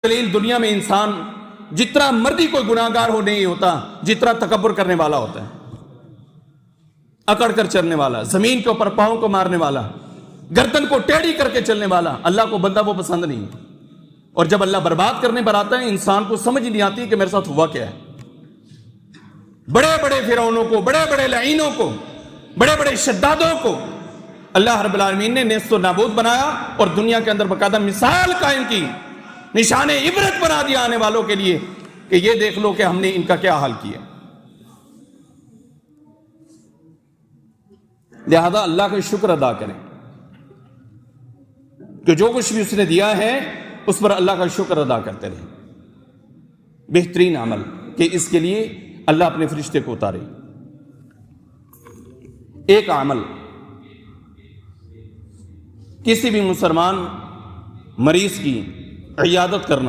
دلیل دنیا میں انسان جتنا مرضی کوئی گناہگار ہو نہیں ہوتا جتنا تکبر کرنے والا ہوتا ہے، اکڑ کر چلنے والا، زمین کے اوپر پاؤں کو مارنے والا، گردن کو ٹیڑھی کر کے چلنے والا، اللہ کو بندہ وہ پسند نہیں ہے۔ اور جب اللہ برباد کرنے پر آتا ہے انسان کو سمجھ نہیں آتی کہ میرے ساتھ ہوا کیا ہے۔ بڑے بڑے فرعونوں کو، بڑے بڑے لعینوں کو، بڑے بڑے شدادوں کو اللہ رب العالمین نے نیست و نابود بنایا اور دنیا کے اندر باقاعدہ مثال قائم کی، نشان عبرت بنا دیا آنے والوں کے لیے کہ یہ دیکھ لو کہ ہم نے ان کا کیا حال کیا۔ لہذا اللہ کا شکر ادا کریں کہ جو کچھ بھی اس نے دیا ہے اس پر اللہ کا شکر ادا کرتے رہیں۔ بہترین عمل کہ اس کے لیے اللہ اپنے فرشتے کو اتارے۔ ایک عمل، کسی بھی مسلمان مریض کی عیادت کرنا،